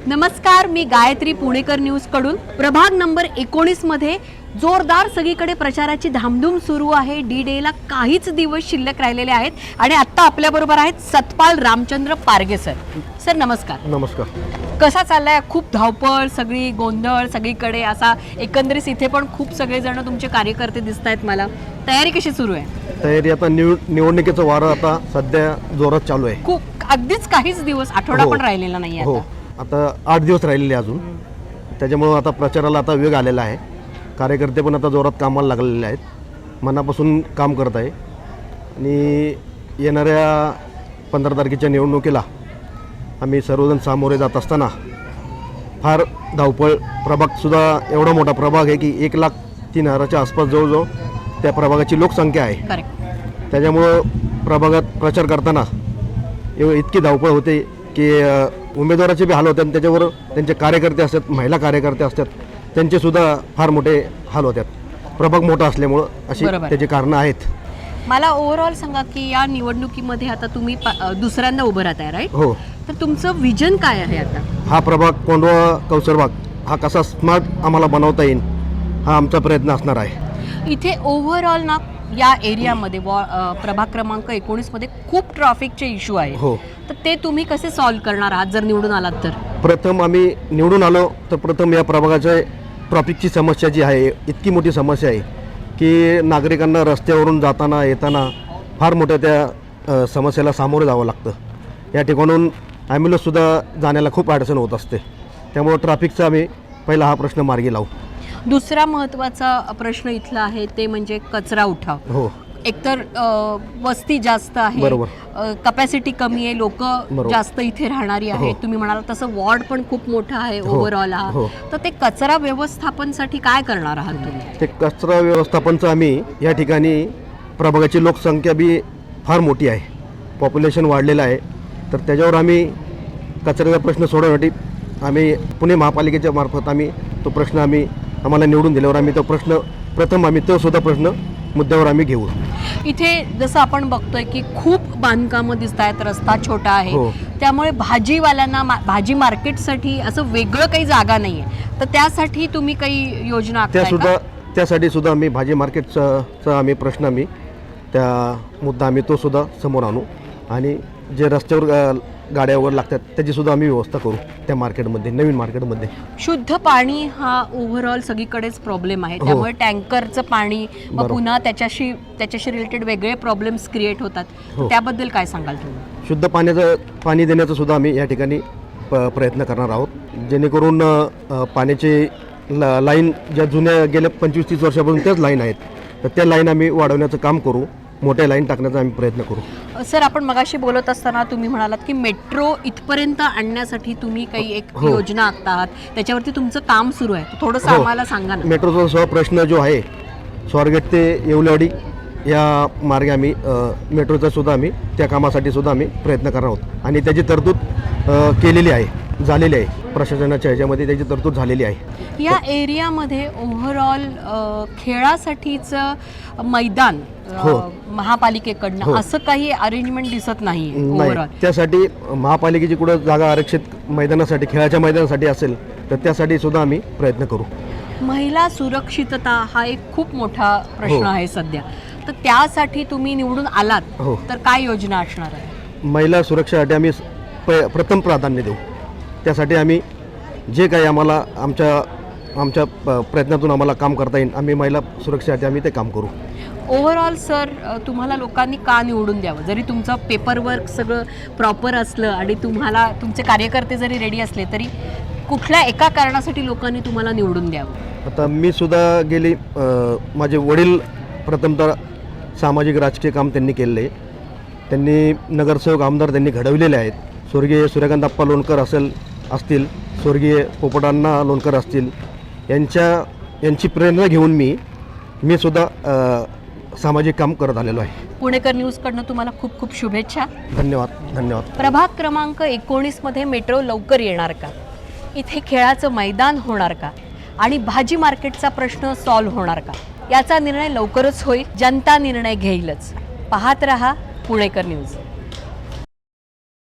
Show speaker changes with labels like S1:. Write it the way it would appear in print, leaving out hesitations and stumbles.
S1: नमस्कार, मी गायत्री पुणेकर न्यूज कडून। प्रभाग नंबर 19 मध्ये जोरदार सगळीकडे प्रचाराची धामधूम सुरू आहे। डी डेला काहीच दिवस शिल्लक राहिलेले आहेत आणि आता आपल्या बरोबर आहेत सतपाल रामचंद्र पारगे सर। सर नमस्कार।
S2: नमस्कार।
S1: कसा चाललाय? खूप धावपळ, सगळी गोंधळ सगळीकडे, असा एकंदरीत इथे पण खूप सगळे जण तुमचे कार्यकर्ते दिसतायत मला। तयारी कशी सुरू आहे?
S2: तयारी आता निवडणुकीचं वारं आता सध्या जोरात चालू आहे।
S1: खूप अगदीच काहीच दिवस, आठवडा पण राहिलेला नाहीये
S2: हो,
S1: आता।
S2: आता 8 दिवस राहिलेले अजून, त्याच्यामुळे आता प्रचाराला आता वेग आलेला आहे। कार्यकर्ते पण आता जोरात कामाला लागलेले आहेत, मनापासून काम करत आहे आणि येणाऱ्या 15 तारखेच्या निवडणुकीला आम्ही सर्वजण सामोरे जात असताना फार धावपळ, प्रभागसुद्धा एवढा मोठा प्रभाग आहे की 1,03,000च्या आसपास जवळजवळ त्या प्रभागाची लोकसंख्या आहे। त्याच्यामुळं प्रभागात प्रचार करताना इतकी धावपळ होते की उमेदवाराचे बी हाल होतात आणि त्याच्यावर त्यांचे कार्यकर्ते असतात, महिला कार्यकर्ते असतात, त्यांचेसुद्धा फार मोठे हाल होतात। प्रभाग मोठा असल्यामुळं अशी त्याची कारणं आहेत।
S1: मला ओव्हरऑल सांगा की या निवडणुकीमध्ये आता तुम्ही दुसऱ्यांदा उभं राहताय, राईट?
S2: हो।
S1: तर तुमचं विजन काय आहे आता? हा
S2: प्रभाग कोंढवा कौसरबाग हा कसा स्मार्ट आम्हाला बनवता येईल हा आमचा प्रयत्न असणार आहे।
S1: इथे ओव्हरऑल ना या एरियामध्ये प्रभाग क्रमांक 19 मध्ये खूप ट्रॅफिकचे इश्यू आहे।
S2: हो।
S1: तर ते तुम्ही कसे सॉल्व्ह करणार आहात जर निवडून आलात तर?
S2: प्रथम आम्ही निवडून आलो तर प्रथम या प्रभागाच्या ट्रॅफिकची समस्या जी आहे, इतकी मोठी समस्या आहे की नागरिकांना रस्त्यावरून जाताना येताना फार मोठ्या त्या समस्येला सामोरे जावं लागतं। या ठिकाणून ॲम्ब्युलन्ससुद्धा जाण्याला खूप अडचण होत असते, त्यामुळे ट्रॅफिकचा आम्ही पहिला हा प्रश्न मार्गी लावू।
S1: दुसरा महत्त्वाचा प्रश्न इथला आहे ते म्हणजे कचरा उठाव।
S2: हो।
S1: एकतर वस्ती जास्त आहे,
S2: बरोबर,
S1: कॅपॅसिटी कमी आहे, लोक जास्त इथे राहणारी आहेत। तुम्ही म्हणाला तसं वॉर्ड पण खूप मोठा आहे ओव्हरऑल हा। तर ते कचरा व्यवस्थापनसाठी काय करणार आहात तुम्ही?
S2: ते कचरा व्यवस्थापनचं आम्ही या ठिकाणी प्रभागाची लोकसंख्या बी फार मोठी आहे, पॉप्युलेशन वाढलेलं आहे, तर त्याच्यावर आम्ही कचऱ्याचा प्रश्न सोडवण्यासाठी आम्ही पुणे महापालिकेच्या मार्फत आम्ही तो प्रश्न आम्हाला निवडून दिल्यावर आम्ही तो प्रश्न प्रथम आम्ही तो सुद्धा प्रश्न मुद्द्यावर आम्ही घेऊ।
S1: इथे जसं आपण बघतोय की खूप बांधकामं दिसत आहेत, रस्ता छोटा आहे, त्यामुळे भाजीवाल्यांना भाजी मार्केटसाठी असं वेगळं काही जागा नाहीये, तर त्यासाठी तुम्ही काही योजना आखताय का?
S2: त्यासाठी सुद्धा आम्ही भाजी मार्केटचा आम्ही प्रश्न त्या मुद्दा आम्ही तो सुद्धा समोर आणू आणि जे रस्त्यावर गाड्या वगैरे लागतात त्याची सुद्धा आम्ही व्यवस्था करू त्या मार्केटमध्ये, नवीन मार्केटमध्ये।
S1: शुद्ध पाणी हा ओव्हरऑल सगळीकडेच प्रॉब्लेम आहे, त्यामुळे टँकरचं पाणी पुन्हा त्याच्याशी रिलेटेड वेगळे प्रॉब्लेम्स क्रिएट होतात, त्याबद्दल काय सांगाल तुम्ही?
S2: शुद्ध पाणी देण्याचा सुद्धा आम्ही या ठिकाणी प्रयत्न करणार आहोत, जेणेकरून पाण्याचे लाईन ज्या जुन्या गेल्या 25-30 वर्षापासून त्याच लाईन आहेत, तर त्या लाईन आम्ही वाढवण्याचं काम करू, मोठ्या लाईन टाकण्याचा आम्ही प्रयत्न करू।
S1: सर, आपण मगाशी बोलत असताना तुम्ही म्हणालात की मेट्रो इथपर्यंत आणण्यासाठी तुम्ही काही एक योजना आखता आहात, त्याच्यावरती तुमचं काम सुरू आहे, थोडंसं आम्हाला सांगा ना।
S2: मेट्रोचा प्रश्न जो आहे, स्वारगेट ते येवलेवाडी या मार्गे आम्ही मेट्रोचा सुद्धा आम्ही त्या कामासाठी सुद्धा आम्ही प्रयत्न करणार आहोत आणि त्याची तरतूद केलेली आहे, झालेली आहे, प्रशासनाच्या ह्याच्यामध्ये त्याची तरतूद झालेली आहे।
S1: या एरियामध्ये ओव्हरऑल खेळासाठीचं मैदान महापालिकेकडनं असं काही अरेंजमेंट दिसत नाही ओव्हरऑल।
S2: त्यासाठी महापालिकेची कुठं जागा आरक्षित मैदानासाठी, खेळाच्या मैदानासाठी असेल तर त्यासाठी सुद्धा आम्ही प्रयत्न करू।
S1: महिला सुरक्षितता हा एक खूप मोठा प्रश्न आहे सध्या, तर त्यासाठी तुम्ही निवडून आलात तर काय योजना असणार आहे?
S2: महिला सुरक्षेसाठी आम्ही प्रथम प्राधान्य देऊ, त्यासाठी आम्ही जे काही आम्हाला आमच्या प्रयत्नातून आम्हाला काम करता येईल, आम्ही महिला सुरक्षेसाठी आम्ही ते काम करू।
S1: ओव्हरऑल सर, तुम्हाला लोकांनी का निवडून द्यावं? जरी तुमचं पेपरवर्क सगळं प्रॉपर असलं आणि तुमचे कार्यकर्ते जरी रेडी असले तरी कुठल्या एका कारणासाठी लोकांनी तुम्हाला निवडून द्यावं?
S2: आता मी सुद्धा माझे वडील प्रथमतः सामाजिक राजकीय काम त्यांनी केलेलं आहे, त्यांनी नगरसेवक आमदार त्यांनी घडवलेले आहेत। स्वर्गीय सूर्यकांत लोणकर असतील, स्वर्गीय पोपटांना लोणकर असतील, यांची प्रेरणा घेऊन मी सुद्धा सामाजिक काम करत आलेलो आहे।
S1: पुणेकर न्यूजकडनं तुम्हाला खूप खूप शुभेच्छा।
S2: धन्यवाद।
S1: प्रभाग क्रमांक 19 मध्ये मेट्रो लवकर येणार का? इथे खेळाचं मैदान होणार का? आणि भाजी मार्केटचा प्रश्न सॉल्व्ह होणार का? याचा निर्णय लवकरच होईल, जनता निर्णय घेईलच। पाहत रहा पुणेकर न्यूज।